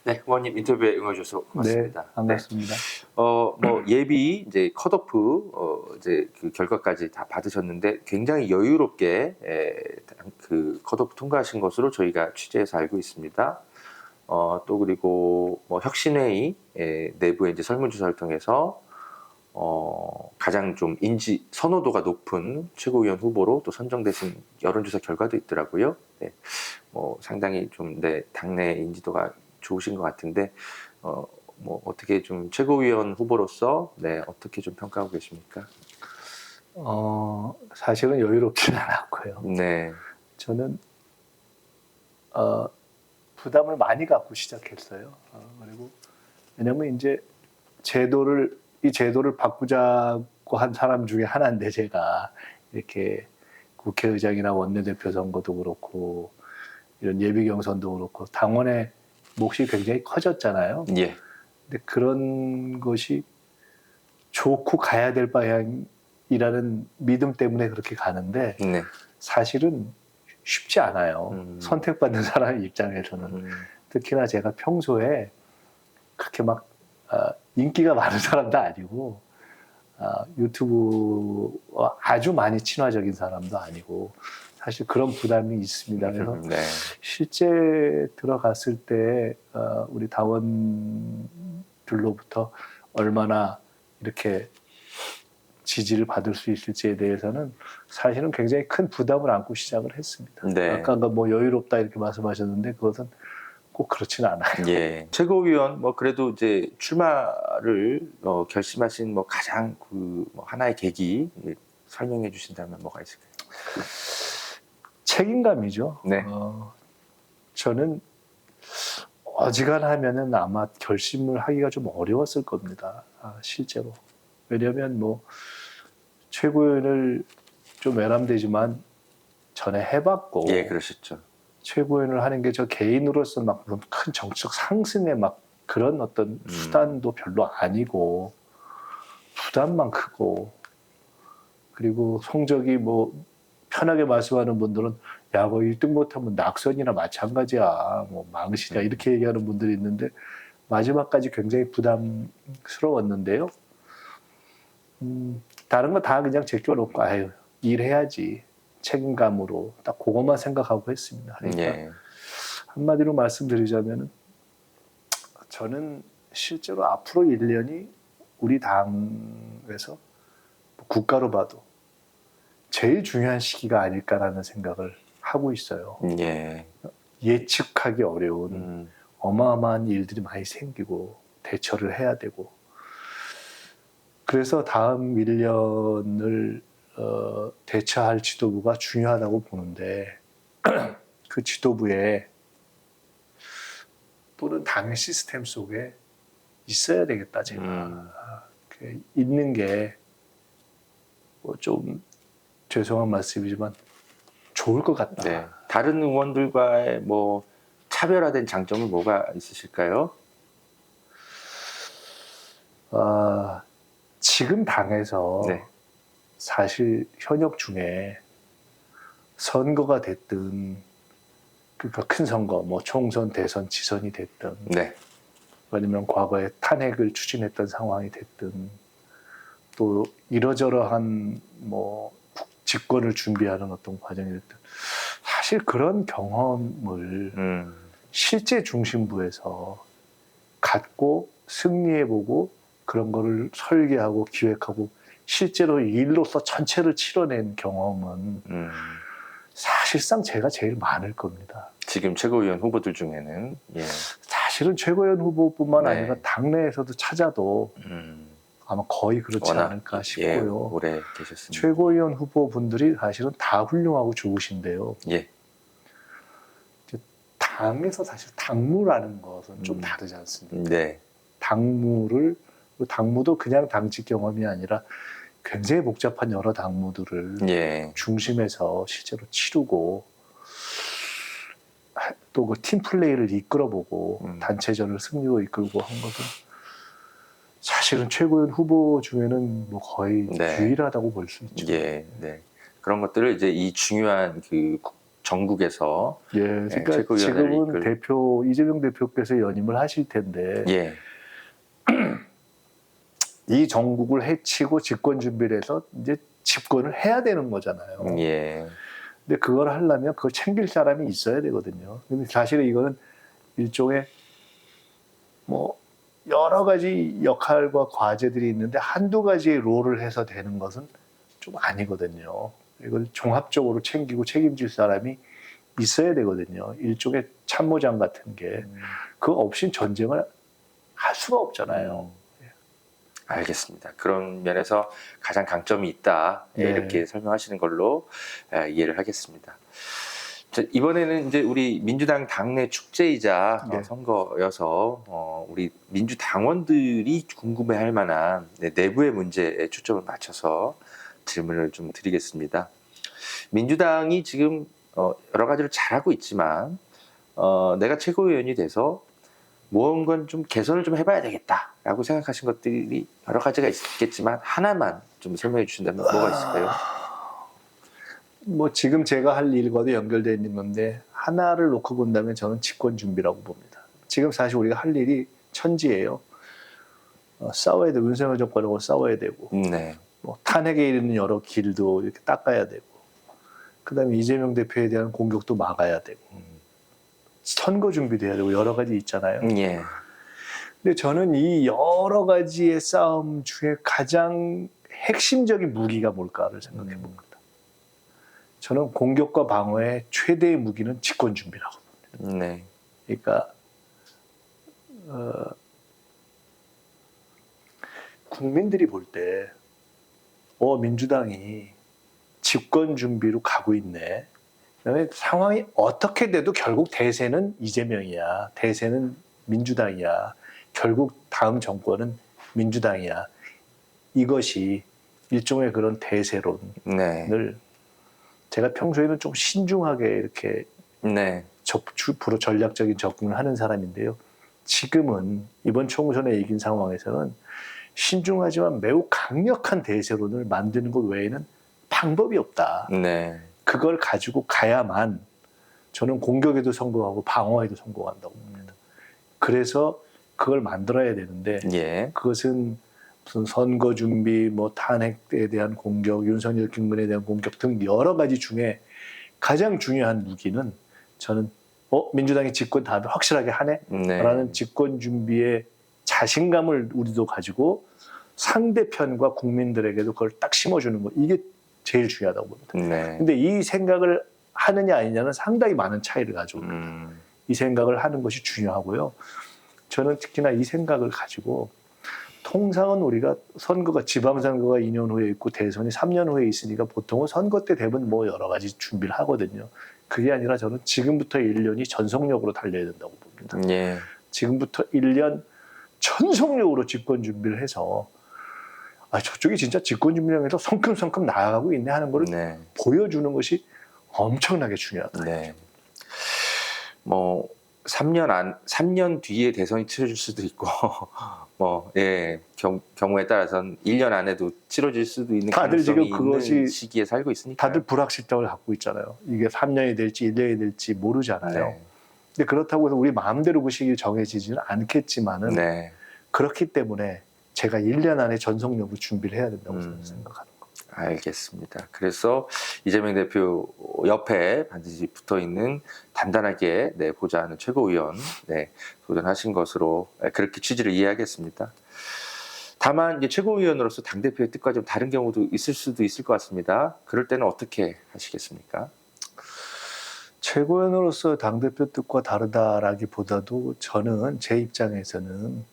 네, 후보님 인터뷰에 응해주셔서 고맙습니다. 네, 반갑습니다. 뭐 예비 이제 컷오프 이제 그 결과까지 다 받으셨는데 굉장히 여유롭게 그 컷오프 통과하신 것으로 저희가 취재해서 알고 있습니다. 또 그리고 뭐 혁신회의 내부의 이제 설문조사를 통해서 가장 좀 인지 선호도가 높은 최고위원 후보로 또 선정되신 여론조사 결과도 있더라고요. 네, 뭐 상당히 좀 당내 인지도가 좋으신 것 같은데 뭐 어떻게 좀 최고위원 후보로서 어떻게 좀 평가하고 계십니까? 사실은 여유롭지는 않았고요. 네, 저는 부담을 많이 갖고 시작했어요. 그리고 왜냐면 이제 이 제도를 바꾸자고 한 사람 중에 하나인데, 제가 이렇게 국회의장이나 원내대표 선거도 그렇고 이런 예비 경선도 그렇고 당원의 몫이 굉장히 커졌잖아요. 예, 근데 그런 것이 좋고 가야 될 방향이라는 믿음 때문에 그렇게 가는데, 네, 사실은 쉽지 않아요. 선택받는 사람의 입장에서는. 특히나 제가 평소에 그렇게 막 인기가 많은 사람도 아니고 유튜브와 아주 많이 친화적인 사람도 아니고, 사실 그런 부담이 있습니다. 그래서 네, 실제 들어갔을 때 우리 당원들로부터 얼마나 이렇게 지지를 받을 수 있을지에 대해서는 사실은 굉장히 큰 부담을 안고 시작을 했습니다. 네. 아까 뭐 여유롭다 이렇게 말씀하셨는데 그것은 꼭 그렇지는 않아요. 예. 최고위원 뭐 그래도 이제 출마를 결심하신 뭐 가장 뭐 하나의 계기 설명해 주신다면 뭐가 있을까요? 책임감이죠. 네. 저는 어지간하면은 아마 결심을 하기가 좀 어려웠을 겁니다. 실제로. 왜냐하면 뭐 최고위원을 좀 외람되지만 전에 해봤고, 예, 그러셨죠. 최고위원을 하는 게 저 개인으로서 막 큰 정치적 상승의 막 그런 어떤 수단도 별로 아니고, 부담만 크고, 그리고 성적이 뭐 편하게 말씀하는 분들은 야, 뭐 1등 못하면 낙선이나 마찬가지야, 뭐 망신이야, 이렇게 얘기하는 분들이 있는데 마지막까지 굉장히 부담스러웠는데요. 다른 거 다 그냥 제껴놓고 아유, 일해야지, 책임감으로 딱 그것만 생각하고 했습니다. 그러니까 예. 한마디로 말씀드리자면 저는 실제로 앞으로 1년이 우리 당에서 국가로 봐도 제일 중요한 시기가 아닐까라는 생각을 하고 있어요. 예. 예측하기 어려운 어마어마한 일들이 많이 생기고 대처를 해야 되고, 그래서 다음 1년을 대처할 지도부가 중요하다고 보는데 그 지도부에 또는 당의 시스템 속에 있어야 되겠다. 제가 있는 게 뭐 좀 죄송한 말씀이지만 좋을 것 같다. 네. 다른 의원들과의 뭐 차별화된 장점은 뭐가 있으실까요? 지금 당에서 네. 사실 현역 중에 선거가 됐든, 그러니까 큰 선거, 뭐 총선, 대선, 지선이 됐든, 네. 아니면 과거에 탄핵을 추진했던 상황이 됐든, 또 이러저러한 뭐 집권을 준비하는 어떤 과정이 됐든, 사실 그런 경험을 실제 중심부에서 갖고 승리해보고 그런 거를 설계하고 기획하고 실제로 일로서 전체를 치러낸 경험은 사실상 제가 제일 많을 겁니다. 지금 최고위원 후보들 중에는 예. 사실은 최고위원 후보뿐만 네. 아니라 당내에서도 찾아도 아마 거의 그렇지 워낙 않을까 싶고요. 오래 계셨습니다. 최고위원 후보분들이 사실은 다 훌륭하고 좋으신데요. 예. 당에서 사실 당무라는 것은 좀 다르지 않습니까? 네. 당무도 그냥 당직 경험이 아니라 굉장히 복잡한 여러 당무들을 중심에서 실제로 치르고, 또 그 팀플레이를 이끌어보고 단체전을 승리로 이끌고 한 것은 사실은 최고위원 후보 중에는 뭐 거의 유일하다고 볼 수 있죠. 예, 네. 그런 것들을 이제 이 중요한 그 전국에서 예, 그러니까 최고위원회를 지금은 이끌- 대표 이재명 대표께서 연임을 하실 텐데 예, 이 정국을 해치고 집권 준비를 해서 이제 집권을 해야 되는 거잖아요. 예, 근데 그걸 하려면 그걸 챙길 사람이 있어야 되거든요. 근데 사실은 이거는 일종의 뭐 여러 가지 역할과 과제들이 있는데 한두 가지의 롤을 해서 되는 것은 좀 아니거든요. 이걸 종합적으로 챙기고 책임질 사람이 있어야 되거든요. 일종의 참모장 같은 게. 그거 없이 전쟁을 할 수가 없잖아요. 알겠습니다. 그런 면에서 가장 강점이 있다. 네. 이렇게 설명하시는 걸로 이해를 하겠습니다. 자, 이번에는 이제 우리 민주당 당내 축제이자 네. 선거여서 우리 민주당원들이 궁금해할 만한 내부의 문제에 초점을 맞춰서 질문을 좀 드리겠습니다. 민주당이 지금 여러 가지를 잘하고 있지만 내가 최고위원이 돼서 무언가 좀 개선을 좀 해봐야 되겠다라고 생각하신 것들이 여러 가지가 있겠지만 하나만 좀 설명해 주신다면 뭐가 있을까요? 뭐 지금 제가 할 일과도 연결되어 있는 건데 하나를 놓고 본다면 저는 집권 준비라고 봅니다. 지금 사실 우리가 할 일이 천지예요. 싸워야 되고 윤석열 정권하고 싸워야 되고 네, 뭐 탄핵에 이르는 여러 길도 이렇게 닦아야 되고 그다음에 이재명 대표에 대한 공격도 막아야 되고 선거 준비도 해야 되고 여러 가지 있잖아요. 예, 근데 저는 이 여러 가지의 싸움 중에 가장 핵심적인 무기가 뭘까를 생각해 봅니다. 저는 공격과 방어의 최대의 무기는 집권 준비라고 봅니다. 네, 그러니까 국민들이 볼 때 민주당이 집권 준비로 가고 있네. 그다음에 상황이 어떻게 돼도 결국 대세는 이재명이야. 대세는 민주당이야. 결국 다음 정권은 민주당이야. 이것이 일종의 그런 대세론을 네, 제가 평소에는 좀 신중하게 이렇게 네, 주로 전략적인 접근을 하는 사람인데요. 지금은 이번 총선에 이긴 상황에서는 신중하지만 매우 강력한 대세론을 만드는 것 외에는 방법이 없다. 네, 그걸 가지고 가야만 저는 공격에도 성공하고 방어에도 성공한다고 봅니다. 그래서 그걸 만들어야 되는데 예, 그것은 무슨 선거 준비, 뭐 탄핵에 대한 공격, 윤석열 김건희에 대한 공격 등 여러 가지 중에 가장 중요한 무기는 저는 민주당이 집권 다음에 확실하게 하네? 네, 라는 집권 준비의 자신감을 우리도 가지고 상대편과 국민들에게도 그걸 딱 심어주는 거 이게 제일 중요하다고 봅니다. 네, 근데 이 생각을 하느냐 아니냐는 상당히 많은 차이를 가지고 이 생각을 하는 것이 중요하고요. 저는 특히나 이 생각을 가지고 통상은 우리가 선거가 지방선거가 2년 후에 있고 대선이 3년 후에 있으니까 보통은 선거 때 되면 뭐 여러 가지 준비를 하거든요. 그게 아니라 저는 지금부터 1년이 전속력으로 달려야 된다고 봅니다. 예, 지금부터 1년 전속력으로 집권 준비를 해서 저쪽이 진짜 집권 준비를 해서 성큼성큼 나아가고 있네 하는 걸 네, 보여주는 것이 엄청나게 중요하다. 네. 뭐 3년 뒤에 대선이 치러질 수도 있고 경우에 따라서는 1년 안에도 치러질 수도 있는 다들 가능성이 지금 그것이 있는 시기에 살고 있으니까 다들 불확실성을 갖고 있잖아요. 이게 3년이 될지 1년이 될지 모르잖아요. 네, 근데 그렇다고 해서 우리 마음대로 그 시기가 정해지지는 않겠지만은 네, 그렇기 때문에 제가 1년 안에 전속력으로 준비를 해야 된다고 생각하는 거예요. 알겠습니다. 그래서 이재명 대표 옆에 반드시 붙어 있는 단단하게 보좌하는 최고위원 도전하신 것으로 그렇게 취지를 이해하겠습니다. 다만 이제 최고위원으로서 당 대표의 뜻과 좀 다른 경우도 있을 수도 있을 것 같습니다. 그럴 때는 어떻게 하시겠습니까? 최고위원으로서 당대표 뜻과 다르다라기보다도 저는 제 입장에서는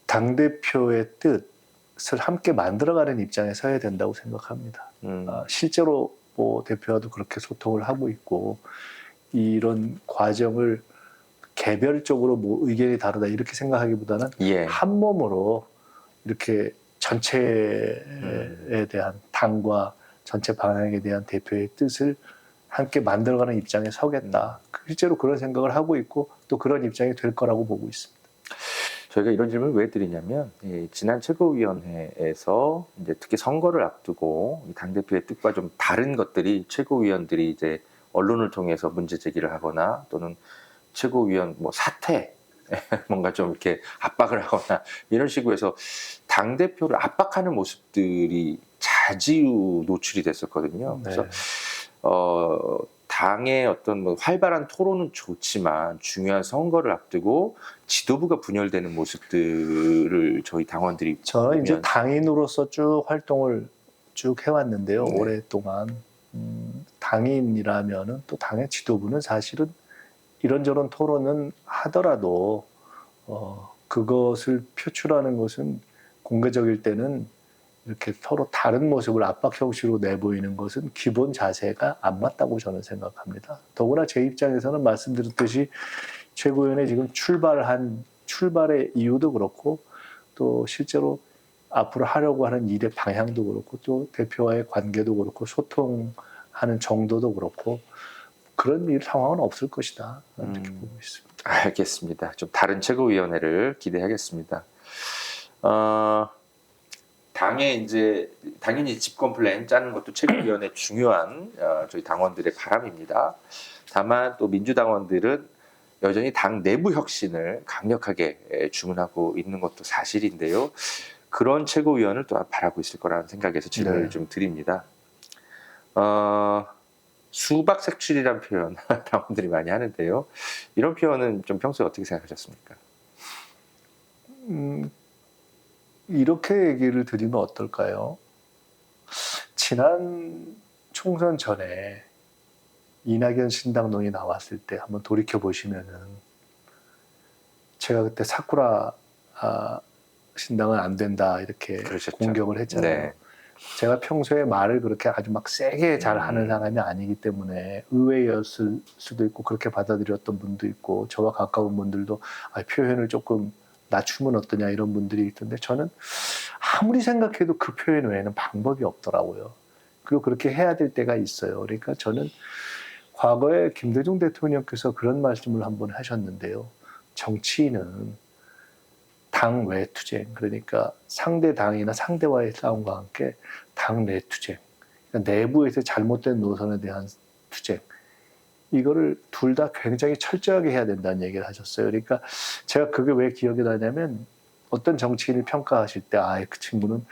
당대표의 뜻을 함께 만들어가는 입장에 서야 된다고 생각합니다. 실제로 뭐 대표와도 그렇게 소통을 하고 있고 이런 과정을 개별적으로 뭐 의견이 다르다 이렇게 생각하기보다는 예, 한 몸으로 이렇게 전체에 대한 당과 전체 방향에 대한 대표의 뜻을 함께 만들어가는 입장에 서겠다. 실제로 그런 생각을 하고 있고 또 그런 입장이 될 거라고 보고 있습니다. 저희가 이런 질문을 왜 드리냐면 지난 최고위원회에서 이제 특히 선거를 앞두고 당 대표의 뜻과 좀 다른 것들이 최고위원들이 이제 언론을 통해서 문제 제기를 하거나 또는 최고위원 뭐 사퇴 뭔가 좀 이렇게 압박을 하거나 이런 식으로 해서 당 대표를 압박하는 모습들이 자주 노출이 됐었거든요. 그래서 당의 어떤 뭐 활발한 토론은 좋지만 중요한 선거를 앞두고 지도부가 분열되는 모습들을 저희 당원들이 저는 이제 보면 당인으로서 쭉 활동을 쭉 해왔는데요. 네. 오랫동안 당인이라면은 또 당의 지도부는 사실은 이런저런 토론은 하더라도 그것을 표출하는 것은 공개적일 때는 이렇게 서로 다른 모습을 압박 형식으로 내보이는 것은 기본 자세가 안 맞다고 저는 생각합니다. 더구나 제 입장에서는 말씀드렸듯이 최고위원회 지금 출발의 이유도 그렇고 또 실제로 앞으로 하려고 하는 일의 방향도 그렇고 또 대표와의 관계도 그렇고 소통하는 정도도 그렇고 그런 일 상황은 없을 것이다. 이렇게 보고 있습니다. 알겠습니다. 좀 다른 최고위원회를 기대하겠습니다. 당에 이제 당연히 집권 플랜 짜는 것도 최고위원회 중요한 저희 당원들의 바람입니다. 다만 또 민주당원들은 여전히 당 내부 혁신을 강력하게 주문하고 있는 것도 사실인데요. 그런 최고위원을 또 바라고 있을 거라는 생각에서 질문을 네. 좀 드립니다. 수박 색출이란 표현 당원들이 많이 하는데요. 이런 표현은 좀 평소에 어떻게 생각하셨습니까? 이렇게 얘기를 드리면 어떨까요? 지난 총선 전에 이낙연 신당론이 나왔을 때 한번 돌이켜 보시면은 제가 그때 사쿠라 신당은 안 된다 이렇게 그러셨죠. 공격을 했잖아요. 네. 제가 평소에 말을 그렇게 아주 막 세게 잘 하는 사람이 아니기 때문에 의외였을 수도 있고 그렇게 받아들였던 분도 있고 저와 가까운 분들도 표현을 조금 낮추면 어떠냐 이런 분들이 있던데 저는 아무리 생각해도 그 표현 외에는 방법이 없더라고요. 그리고 그렇게 해야 될 때가 있어요. 그러니까 저는 과거에 김대중 대통령께서 그런 말씀을 한번 하셨는데요. 정치인은 당 외 투쟁, 그러니까 상대 당이나 상대와의 싸움과 함께 당 내 투쟁, 그러니까 내부에서 잘못된 노선에 대한 투쟁, 이거를 둘 다 굉장히 철저하게 해야 된다는 얘기를 하셨어요. 그러니까 제가 그게 왜 기억이 나냐면 어떤 정치인을 평가하실 때 그 친구는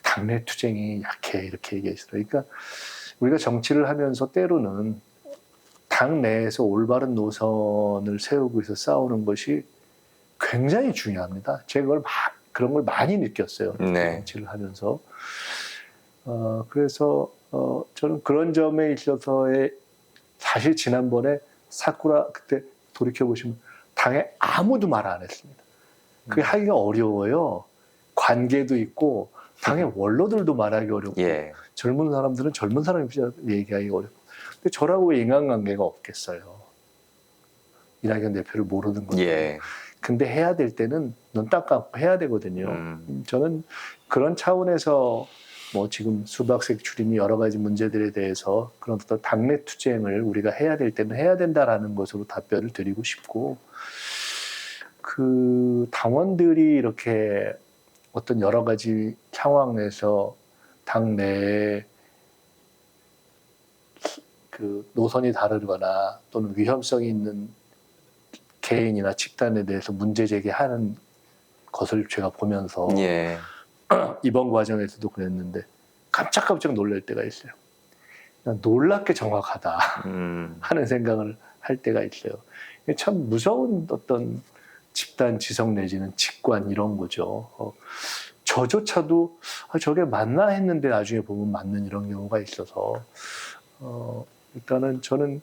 당내 투쟁이 약해 이렇게 얘기했어요. 그러니까 우리가 정치를 하면서 때로는 당 내에서 올바른 노선을 세우고 있어 싸우는 것이 굉장히 중요합니다. 제가 그런 걸 많이 느꼈어요. 네. 정치를 하면서. 그래서 저는 그런 점에 있어서의 사실 지난번에 사쿠라 그때 돌이켜보시면 당에 아무도 말 안 했습니다. 그게 하기가 어려워요. 관계도 있고 당의 원로들도 말하기 어렵고 예. 젊은 사람들은 젊은 사람이 얘기하기 어렵고 근데 저라고 인간관계가 없겠어요. 이낙연 대표를 모르는 거죠. 예. 근데 해야 될 때는 눈 딱 감고 해야 되거든요. 저는 그런 차원에서 뭐 지금 수박색 출입이 여러 가지 문제들에 대해서 그런 어떤 당내 투쟁을 우리가 해야 될 때는 해야 된다라는 것으로 답변을 드리고 싶고 그 당원들이 이렇게 어떤 여러 가지 상황에서 당내에 그 노선이 다르거나 또는 위험성이 있는 개인이나 집단에 대해서 문제 제기하는 것을 제가 보면서 예. 이번 과정에서도 그랬는데 깜짝깜짝 놀랄 때가 있어요. 그냥 놀랍게 정확하다 하는 생각을 할 때가 있어요. 참 무서운 어떤 집단 지성 내지는 직관 이런 거죠. 저조차도 저게 맞나 했는데 나중에 보면 맞는 이런 경우가 있어서 일단은 저는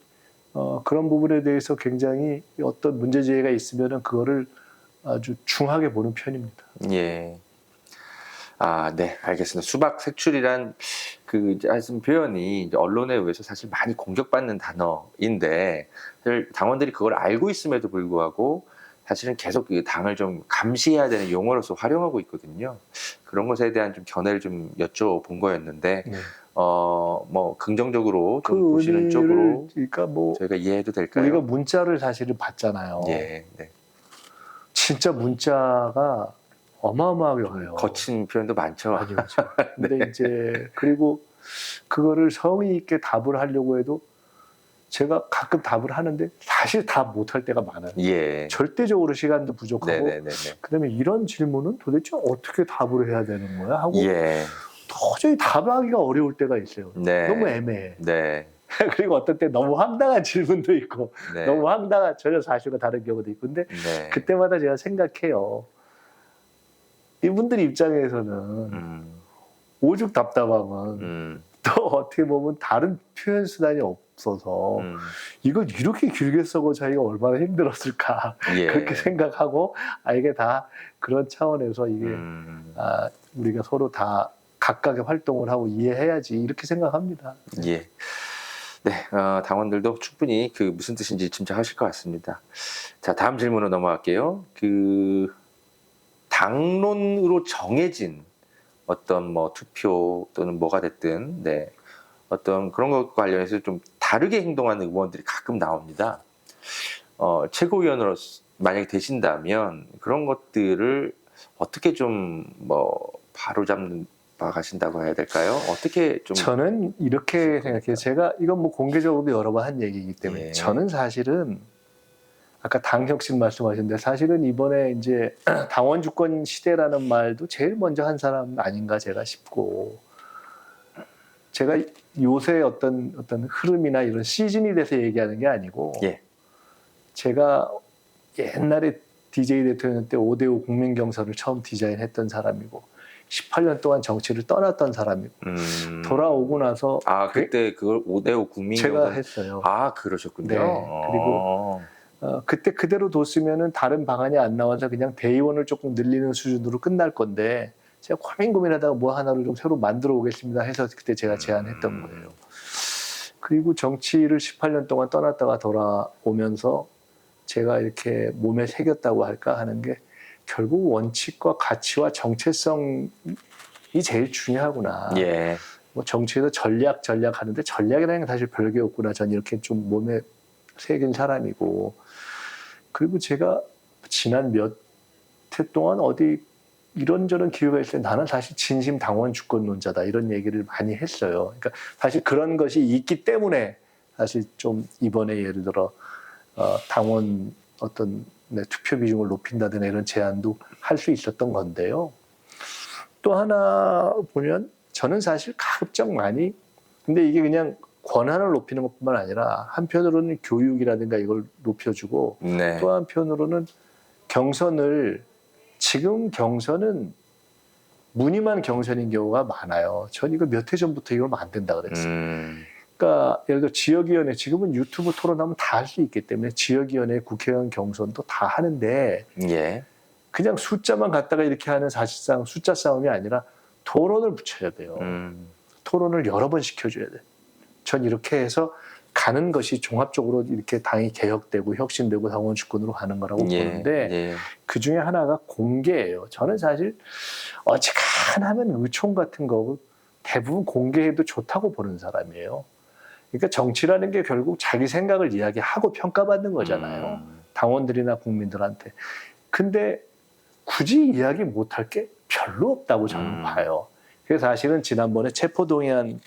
그런 부분에 대해서 굉장히 어떤 문제 제기가 있으면은 그거를 아주 중하게 보는 편입니다. 예. 네, 알겠습니다. 수박 색출이란 그 말씀 표현이 이제 언론에 의해서 사실 많이 공격받는 단어인데 사실 당원들이 그걸 알고 있음에도 불구하고 사실은 계속 그 당을 좀 감시해야 되는 용어로서 활용하고 있거든요. 그런 것에 대한 좀 견해를 좀 여쭤본 거였는데 네. 뭐 긍정적으로 좀 그 보시는 쪽으로 그러니까 뭐 저희가 이해해도 될까요? 우리가 문자를 사실은 받잖아요. 예, 네. 진짜 문자가 어마어마하게 와요. 거친 표현도 많죠. 많이 오죠. 근데 이제 그리고 그거를 성의 있게 답을 하려고 해도 제가 가끔 답을 하는데 사실 답 못할 때가 많아요. 예. 절대적으로 시간도 부족하고 네네네네. 그다음에 이런 질문은 도대체 어떻게 답을 해야 되는 거야 하고 예. 도저히 답하기가 어려울 때가 있어요. 네. 너무 애매해. 네. 그리고 어떤 때 너무 황당한 질문도 있고 네. 너무 황당한 전혀 사실과 다른 경우도 있고 근데 네. 그때마다 제가 생각해요. 이분들 입장에서는 오죽 답답하면 또 어떻게 보면 다른 표현 수단이 없어서 이걸 이렇게 길게 써고 자기가 얼마나 힘들었을까 예. 그렇게 생각하고 이게 다 그런 차원에서 이게 우리가 서로 다 각각의 활동을 하고 이해해야지 이렇게 생각합니다. 예. 네, 당원들도 충분히 그 무슨 뜻인지 짐작하실 것 같습니다. 자, 다음 질문으로 넘어갈게요. 그 당론으로 정해진 어떤 뭐 투표 또는 뭐가 됐든, 네, 어떤 그런 것과 관련해서 좀 다르게 행동하는 의원들이 가끔 나옵니다. 최고위원으로 만약에 되신다면 그런 것들을 어떻게 좀 뭐 바로잡는 바 가신다고 해야 될까요? 어떻게 좀 저는 이렇게 생각해요. 제가 이건 뭐 공개적으로도 여러 번 한 얘기이기 때문에 예. 저는 사실은 아까 당혁신 말씀하셨는데 사실은 이번에 이제 당원 주권 시대라는 말도 제일 먼저 한 사람 아닌가 제가 싶고 제가 요새 어떤 흐름이나 이런 시즌이 돼서 얘기하는 게 아니고 예. 제가 옛날에 DJ 대통령 때 5대5 국민 경선을 처음 디자인했던 사람이고 18년 동안 정치를 떠났던 사람이고 돌아오고 나서 그때 그걸 5대5 국민 제가 경선 했어요. 그러셨군요. 네. 그리고 그때 그대로 뒀으면은 다른 방안이 안 나와서 그냥 대의원을 조금 늘리는 수준으로 끝날 건데 제가 고민하다가 뭐 하나를 좀 새로 만들어 오겠습니다 해서 그때 제가 제안했던 거예요. 그리고 정치를 18년 동안 떠났다가 돌아오면서 제가 이렇게 몸에 새겼다고 할까 하는 게 결국 원칙과 가치와 정체성이 제일 중요하구나. 예. 뭐 정치에서 전략 하는데 전략이라는 게 사실 별게 없구나. 전 이렇게 좀 몸에 새긴 사람이고 그리고 제가 지난 몇 해 동안 어디 이런저런 기회가 있을 때 나는 사실 진심 당원 주권론자다 이런 얘기를 많이 했어요. 그러니까 사실 그런 것이 있기 때문에 사실 좀 이번에 예를 들어 당원 어떤 투표 비중을 높인다든가 이런 제안도 할 수 있었던 건데요. 또 하나 보면 저는 사실 가급적 많이 근데 이게 그냥 권한을 높이는 것뿐만 아니라 한편으로는 교육이라든가 이걸 높여주고 네. 또 한편으로는 경선을 지금 경선은 무늬만 경선인 경우가 많아요. 전 이거 몇 해 전부터 이러면 안 된다 그랬어요. 그러니까 예를 들어 지역위원회 지금은 유튜브 토론하면 다 할 수 있기 때문에 지역위원회 국회의원 경선도 다 하는데 예. 그냥 숫자만 갖다가 이렇게 하는 사실상 숫자 싸움이 아니라 토론을 붙여야 돼요. 토론을 여러 번 시켜줘야 돼. 전 이렇게 해서 가는 것이 종합적으로 이렇게 당이 개혁되고 혁신되고 당원 주권으로 가는 거라고 보는데 그 중에 하나가 공개예요. 저는 사실 어지간하면 의총 같은 거 대부분 공개해도 좋다고 보는 사람이에요. 그러니까 정치라는 게 결국 자기 생각을 이야기하고 평가받는 거잖아요. 당원들이나 국민들한테. 근데 굳이 이야기 못할 게 별로 없다고 저는 봐요. 그래서 사실은 지난번에 체포동의안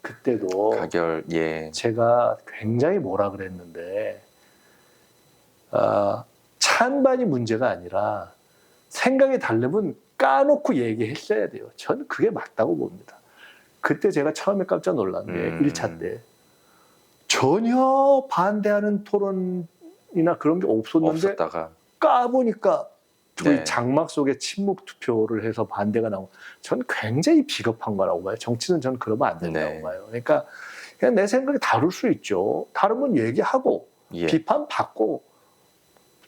그때도 가결 제가 굉장히 뭐라 그랬는데 찬반이 문제가 아니라 생각이 다르면 까놓고 얘기했어야 돼요. 저는 그게 맞다고 봅니다. 그때 제가 처음에 깜짝 놀란 게 1차 때 전혀 반대하는 토론이나 그런 게 없었는데 없었다가 까보니까 저희 장막 속에 침묵 투표를 해서 반대가 나오고 저는 굉장히 비겁한 거라고 봐요. 정치는 저는 그러면 안 된다고 봐요. 그러니까 그냥 내 생각이 다를 수 있죠. 다르면 얘기하고 비판받고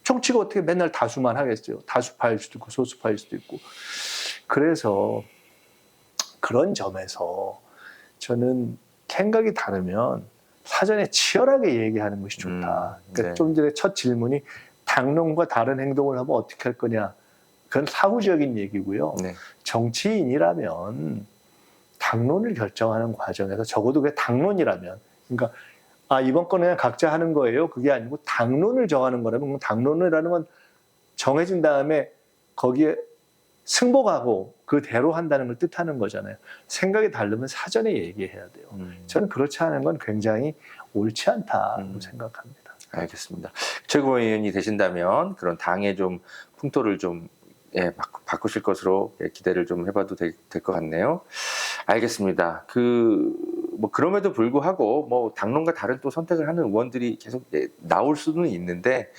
정치가 어떻게 맨날 다수만 하겠어요. 다수파일 수도 있고 소수파일 수도 있고. 그래서 그런 점에서 저는 생각이 다르면 사전에 치열하게 얘기하는 것이 좋다. 그러니까 좀 전에 첫 질문이 당론과 다른 행동을 하면 어떻게 할 거냐. 그건 사후적인 얘기고요. 정치인이라면 당론을 결정하는 과정에서 적어도 그게 당론이라면 그러니까 이번 거는 그냥 각자 하는 거예요. 그게 아니고 당론을 정하는 거라면 당론이라는 건 정해진 다음에 거기에 승복하고 그대로 한다는 걸 뜻하는 거잖아요. 생각이 다르면 사전에 얘기해야 돼요. 저는 그렇지 않은 건 굉장히 옳지 않다고 생각합니다. 알겠습니다. 최고위원이 되신다면 그런 당의 좀 풍토를 좀 바꾸실 것으로 기대를 좀 해봐도 될 것 같네요. 알겠습니다. 그럼에도 불구하고 뭐 당론과 다른 또 선택을 하는 의원들이 계속 나올 수는 있는데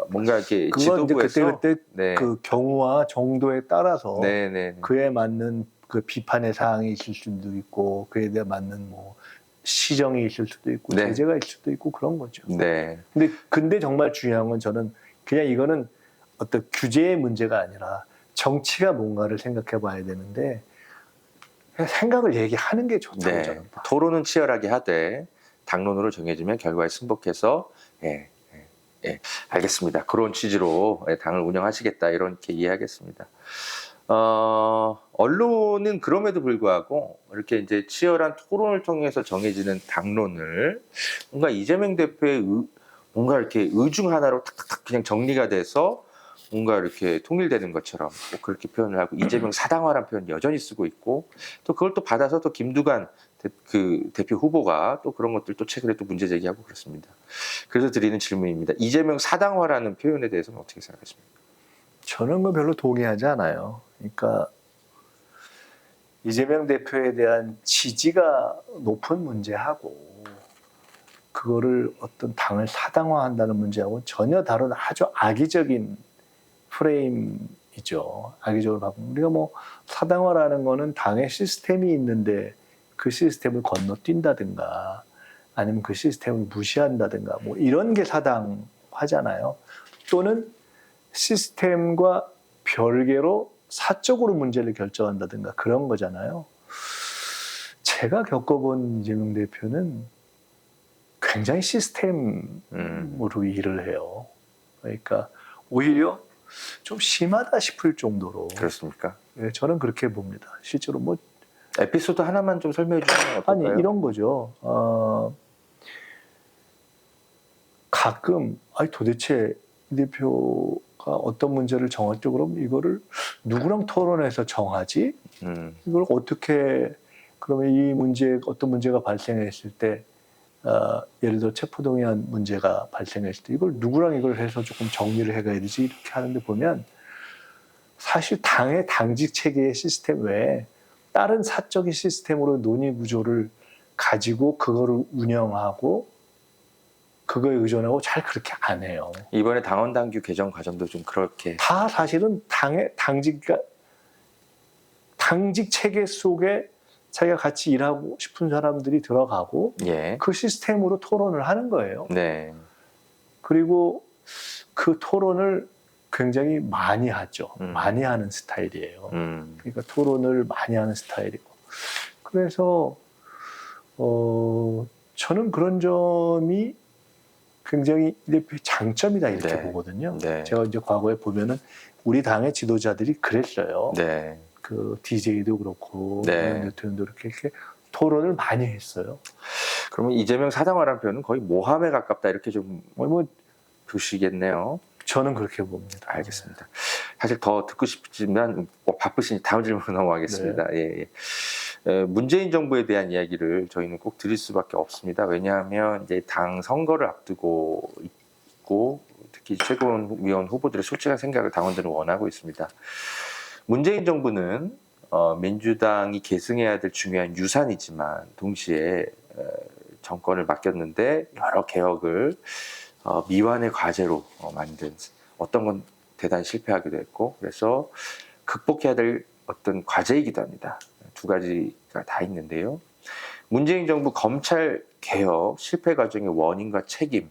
뭔가 이렇게 그건 이제 지도부에서 그때 그 경우와 정도에 따라서 네네. 그에 맞는 그 비판의 사항이 있을 수도 있고 그에 대해 맞는 뭐 시정이 있을 수도 있고 네. 제재가 있을 수도 있고 그런 거죠. 네. 근데 정말 중요한 건 저는 그냥 이거는 어떤 규제의 문제가 아니라 정치가 뭔가를 생각해 봐야 되는데 그냥 생각을 얘기하는 게 좋다고 네. 저는 봐요. 토론은 치열하게 하되 당론으로 정해지면 결과에 승복해서 알겠습니다. 그런 취지로 당을 운영하시겠다 이렇게 이해하겠습니다. 언론은 그럼에도 불구하고 이렇게 이제 치열한 토론을 통해서 정해지는 당론을 뭔가 이재명 대표의 뭔가 이렇게 의중 하나로 탁탁탁 그냥 정리가 돼서 뭔가 이렇게 통일되는 것처럼 꼭 그렇게 표현을 하고 이재명 사당화라는 표현 여전히 쓰고 있고 또 그걸 또 받아서 또 김두관 대표 후보가 또 그런 것들 또 최근에 또 문제 제기하고 그렇습니다. 그래서 드리는 질문입니다. 이재명 사당화라는 표현에 대해서는 어떻게 생각하십니까? 저는 그 별로 동의하지 않아요. 그러니까 이재명 대표에 대한 지지가 높은 문제하고 그거를 어떤 당을 사당화한다는 문제하고 전혀 다른 아주 악의적인 프레임이죠. 악의적으로 바꾸면 우리가 뭐 사당화라는 거는 당의 시스템이 있는데 그 시스템을 건너뛴다든가 아니면 그 시스템을 무시한다든가 뭐 이런 게 사당화잖아요. 또는 시스템과 별개로 사적으로 문제를 결정한다든가 그런 거잖아요. 제가 겪어본 이재명 대표는 굉장히 시스템으로 일을 해요. 그러니까 오히려 좀 심하다 싶을 정도로. 그렇습니까? 네, 저는 그렇게 봅니다. 실제로 뭐 에피소드 하나만 좀 설명해 주시면 어떨까요? 아니 이런 거죠. 가끔 도대체 이 대표가 어떤 문제를 정할 때 그럼 이거를 누구랑 토론해서 정하지? 이걸 어떻게 그러면 이 문제 어떤 문제가 발생했을 때 예를 들어 체포동의안 문제가 발생했을 때 이걸 누구랑 이걸 해서 조금 정리를 해가야 되지 이렇게 하는데 보면 사실 당의 당직 체계의 시스템 외에 다른 사적인 시스템으로 논의 구조를 가지고 그거를 운영하고 그거에 의존하고 잘 그렇게 안 해요. 이번에 당원 당규 개정 과정도 좀 그렇게 다 사실은 당의 당직 체계 속에 자기가 같이 일하고 싶은 사람들이 들어가고 그 시스템으로 토론을 하는 거예요. 네. 그리고 그 토론을 굉장히 많이 하죠. 많이 하는 스타일이에요. 그러니까 토론을 많이 하는 스타일이고. 그래서 저는 그런 점이 굉장히 이 대표의 장점이다 이렇게 보거든요. 제가 이제 과거에 보면은 우리 당의 지도자들이 그랬어요. 그 DJ도 그렇고 대통령도 이렇게 토론을 많이 했어요. 그러면 이재명 사당화라는 표현은 거의 모함에 가깝다 이렇게 좀 보시겠네요. 저는 그렇게 봅니다. 알겠습니다. 사실 더 듣고 싶지만 바쁘시니 다음 질문으로 넘어가겠습니다. 문재인 정부에 대한 이야기를 저희는 꼭 드릴 수밖에 없습니다. 왜냐하면 이제 당 선거를 앞두고 있고 특히 최고위원 후보들의 솔직한 생각을 당원들은 원하고 있습니다. 문재인 정부는 민주당이 계승해야 될 중요한 유산이지만 동시에 정권을 맡겼는데 여러 개혁을 미완의 과제로 만든 어떤 건 대단히 실패하기도 했고 그래서 극복해야 될 어떤 과제이기도 합니다. 두 가지가 다 있는데요. 문재인 정부 검찰 개혁 실패 과정의 원인과 책임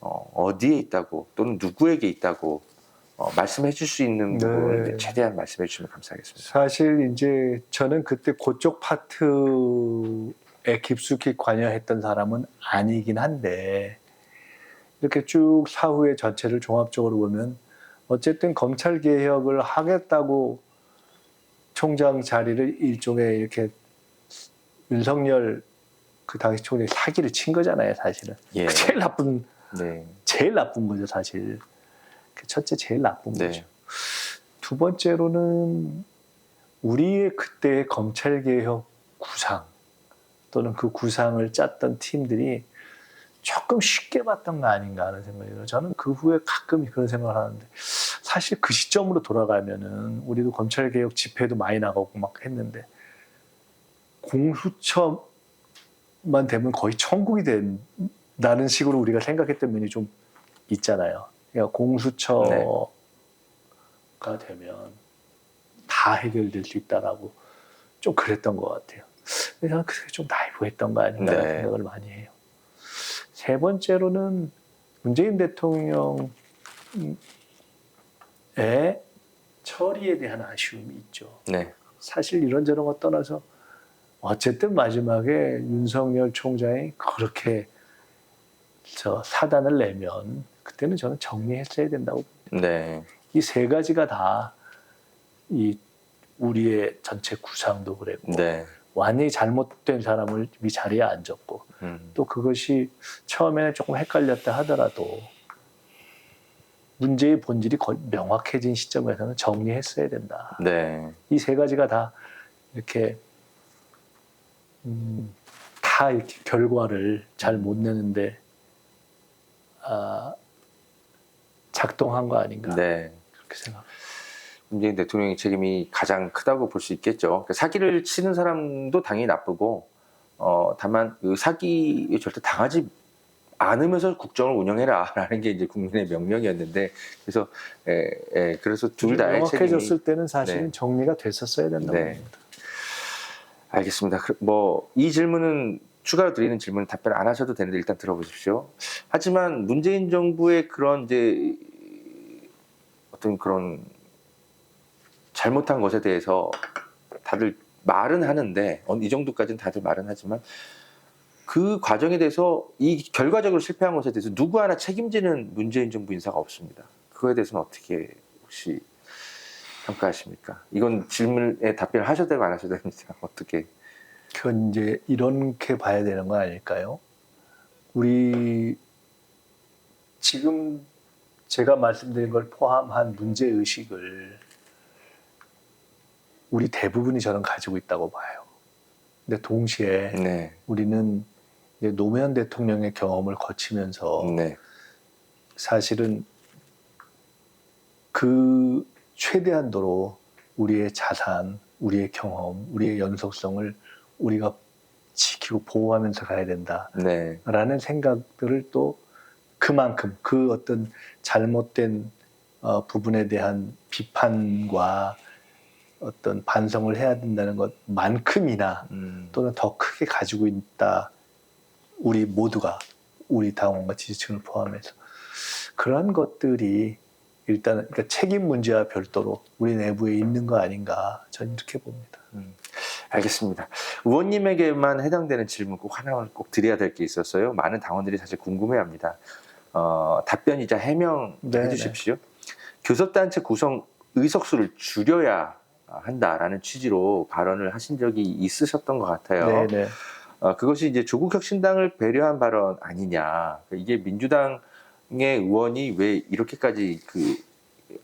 어디에 있다고 또는 누구에게 있다고 말씀해 줄 수 있는 부분 최대한 말씀해 주시면 감사하겠습니다. 사실 이제 저는 그때 그쪽 파트에 깊숙이 관여했던 사람은 아니긴 한데 이렇게 쭉 사후의 전체를 종합적으로 보면 어쨌든 검찰 개혁을 하겠다고 총장 자리를 일종의 이렇게 윤석열 그 당시 총장이 사기를 친 거잖아요, 사실은. 제일 나쁜 거죠, 사실. 첫째 제일 나쁜 네. 거죠. 두 번째로는 우리의 그때의 검찰개혁 구상 또는 그 구상을 짰던 팀들이 조금 쉽게 봤던 거 아닌가 하는 생각이 들어요. 저는 그 후에 가끔 그런 생각을 하는데 사실 그 시점으로 돌아가면은 우리도 검찰개혁 집회도 많이 나가고 막 했는데 공수처만 되면 거의 천국이 된다는 식으로 우리가 생각했던 면이 좀 있잖아요. 그러니까 공수처가 되면 다 해결될 수 있다라고 좀 그랬던 것 같아요. 그래서 저는 그게 좀 나이브했던 거 아닌가 하는 생각을 많이 해요. 세 번째로는 문재인 대통령의 처리에 대한 아쉬움이 있죠. 네. 사실 이런저런 거 떠나서 어쨌든 마지막에 윤석열 총장이 그렇게 사단을 내면 그때는 저는 정리했어야 된다고 봅니다. 네. 이 세 가지가 다 이 우리의 전체 구상도 그랬고 네. 완전히 잘못된 사람을 이 자리에 앉았고 또 그것이 처음에는 조금 헷갈렸다 하더라도 문제의 본질이 거의 명확해진 시점에서는 정리했어야 된다. 네. 이 세 가지가 다 이렇게 다 이렇게 결과를 잘 못 내는데 작동한 거 아닌가 네. 그렇게 생각합니다. 문재인 대통령의 책임이 가장 크다고 볼 수 있겠죠. 그러니까 사기를 치는 사람도 당연히 나쁘고, 다만 그 사기에 절대 당하지 않으면서 국정을 운영해라라는 게 이제 국민의 명령이었는데, 그래서 그래서 둘 다의 명확해졌을 책임이 때는 사실은 네. 정리가 됐었어야 된다고 네. 봅니다. 알겠습니다. 뭐 이 질문은 추가로 드리는 질문 답변 안 하셔도 되는데 일단 들어보십시오. 하지만 문재인 정부의 그런 이제 어떤 그런 잘못한 것에 대해서 다들 말은 하는데 이 정도까지는 다들 말은 하지만 그 과정에 대해서 이 결과적으로 실패한 것에 대해서 누구 하나 책임지는 문재인 정부 인사가 없습니다. 그거에 대해서는 어떻게 혹시 평가하십니까? 이건 질문에 답변을 하셔도 되고 안 하셔도 됩니다. 어떻게? 그건 이제 이렇게 봐야 되는 거 아닐까요? 우리 지금 제가 말씀드린 걸 포함한 문제의식을 우리 대부분이 저는 가지고 있다고 봐요. 근데 동시에 네. 우리는 이제 노무현 대통령의 경험을 거치면서 네. 사실은 그 최대한도로 우리의 자산, 우리의 경험, 우리의 연속성을 우리가 지키고 보호하면서 가야 된다라는 네. 생각들을 또 그만큼 그 어떤 잘못된 부분에 대한 비판과 어떤 반성을 해야 된다는 것만큼이나 또는 더 크게 가지고 있다. 우리 모두가 우리 당원과 지지층을 포함해서 그런 것들이 일단은 그러니까 책임 문제와 별도로 우리 내부에 있는 거 아닌가 저는 이렇게 봅니다. 알겠습니다. 의원님에게만 해당되는 질문 꼭 하나를 꼭 드려야 될 게 있었어요. 많은 당원들이 사실 궁금해합니다. 답변이자 해명해 네, 주십시오. 교섭단체 구성 의석수를 줄여야 한다라는 취지로 발언을 하신 적이 있으셨던 것 같아요. 네네. 그것이 이제 조국혁신당을 배려한 발언 아니냐. 이게 민주당의 의원이 왜 이렇게까지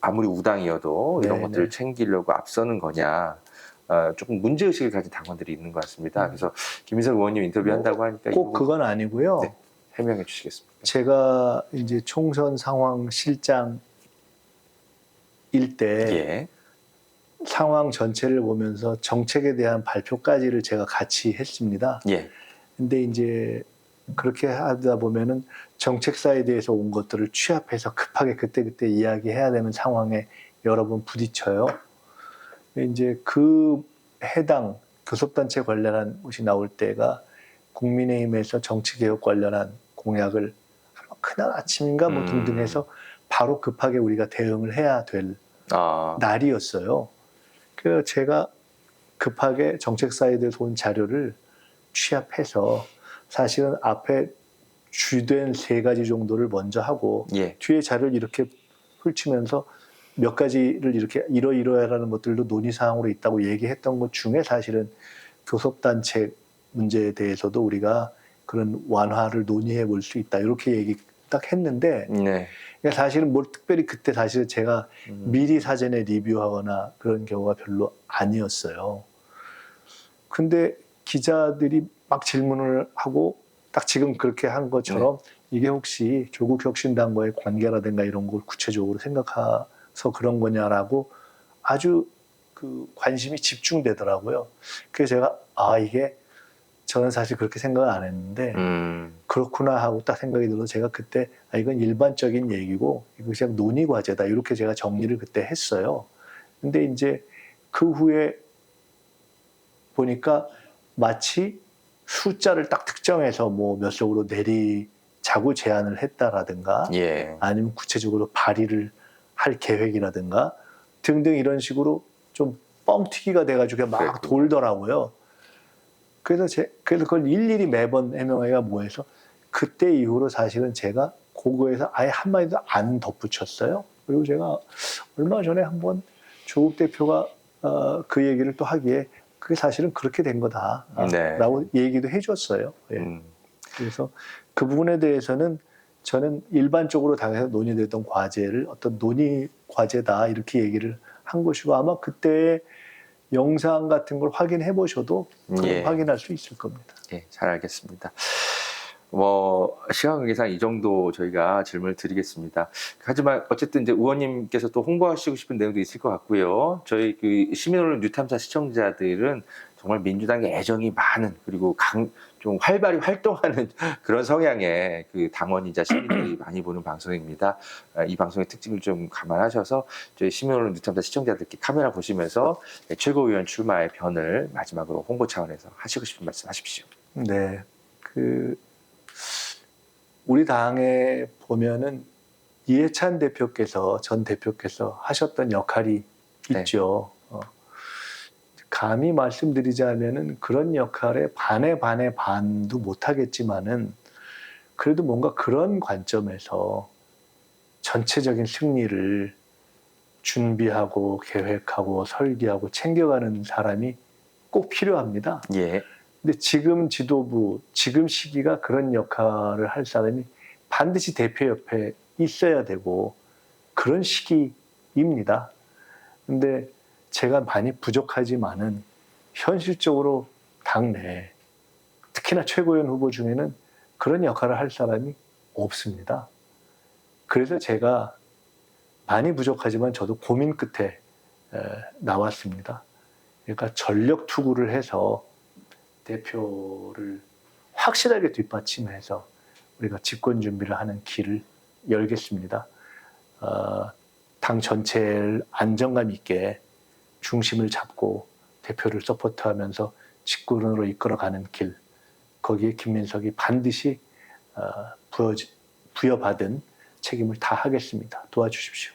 아무리 우당이어도 이런 네네. 것들을 챙기려고 앞서는 거냐. 조금 문제의식을 가진 당원들이 있는 것 같습니다. 그래서 김인석 의원님 인터뷰한다고 하니까 꼭 그건 아니고요. 네, 해명해 주시겠습니까? 제가 이제 총선 상황 실장일 때 예. 상황 전체를 보면서 정책에 대한 발표까지를 제가 같이 했습니다. 예. 근데 이제 그렇게 하다 보면은 정책 사이드에서 온 것들을 취합해서 급하게 그때그때 이야기해야 되는 상황에 여러 번 부딪혀요. 이제 그 해당 교섭단체 관련한 것이 나올 때가 국민의힘에서 정치개혁 관련한 공약을 그날 아침인가 뭐 등등 해서 바로 급하게 우리가 대응을 해야 될 날이었어요. 그래서 제가 급하게 정책 사이드에서 온 자료를 취합해서 사실은 앞에 주된 세 가지 정도를 먼저 하고 예. 뒤에 자료를 이렇게 펼치면서 몇 가지를 이렇게 이러이러하라는 것들도 논의사항으로 있다고 얘기했던 것 중에 사실은 교섭단체 문제에 대해서도 우리가 그런 완화를 논의해 볼 수 있다. 이렇게 딱 했는데 네. 그러니까 사실은 뭘 특별히 그때 사실 제가 미리 사전에 리뷰하거나 그런 경우가 별로 아니었어요. 근데 기자들이 막 질문을 하고 딱 지금 그렇게 한 것처럼 이게 혹시 조국 혁신당과의 관계라든가 이런 걸 구체적으로 생각해서 그런 거냐라고 아주 그 관심이 집중되더라고요. 그래서 제가 이게 저는 사실 그렇게 생각을 안 했는데 그렇구나 하고 딱 생각이 들어서 제가 그때 이건 일반적인 얘기고 이거 그냥 논의 과제다 이렇게 제가 정리를 그때 했어요. 근데 이제 그 후에 보니까 마치 숫자를 딱 특정해서 뭐 몇 석으로 내리자고 제안을 했다라든가 예. 아니면 구체적으로 발의를 할 계획이라든가 등등 이런 식으로 좀 뻥튀기가 돼가지고 막 그랬군요. 돌더라고요. 그래서 그걸 일일이 매번 해명하기가 뭐해서 그때 이후로 사실은 제가 그거에서 아예 한마디도 안 덧붙였어요. 그리고 제가 얼마 전에 한번 조국 대표가 그 얘기를 또 하기에 그게 사실은 그렇게 된 거다라고 얘기도 해줬어요. 예. 그래서 그 부분에 대해서는 저는 일반적으로 당에서 논의됐던 과제를 어떤 논의 과제다 이렇게 얘기를 한 것이고 아마 그때 영상 같은 걸 확인해 보셔도 확인할 수 있을 겁니다. 예, 잘 알겠습니다. 뭐 시간 관계상 이 정도 저희가 질문을 드리겠습니다. 하지만 어쨌든 이제 의원님께서 또 홍보하시고 싶은 내용도 있을 것 같고요. 저희 그 시민언론 뉴탐사 시청자들은 정말 민주당에 애정이 많은 그리고 좀 활발히 활동하는 그런 성향의 그 당원이자 시민들이 많이 보는 방송입니다. 이 방송의 특징을 좀 감안하셔서 저희 시민언론 뉴탐사 시청자들께 카메라 보시면서 최고위원 출마의 변을 마지막으로 홍보 차원에서 하시고 싶은 말씀 하십시오. 네, 우리 당에 보면은 이해찬 대표께서 전 대표께서 하셨던 역할이 있죠. 감히 말씀드리자면은 그런 역할에 반의 반도 못하겠지만은 그래도 뭔가 그런 관점에서 전체적인 승리를 준비하고 계획하고 설계하고 챙겨가는 사람이 꼭 필요합니다. 예. 근데 지금 지도부, 지금 시기가 그런 역할을 할 사람이 반드시 대표 옆에 있어야 되고 그런 시기입니다. 근데 제가 많이 부족하지만은 현실적으로 당내 특히나 최고위원 후보 중에는 그런 역할을 할 사람이 없습니다. 그래서 제가 많이 부족하지만 저도 고민 끝에 나왔습니다. 그러니까 전력 투구를 해서 대표를 확실하게 뒷받침해서 우리가 집권 준비를 하는 길을 열겠습니다. 당 전체를 안정감 있게 중심을 잡고 대표를 서포트하면서 집권으로 이끌어가는 길, 거기에 김민석이 반드시 부여받은 책임을 다하겠습니다. 도와주십시오.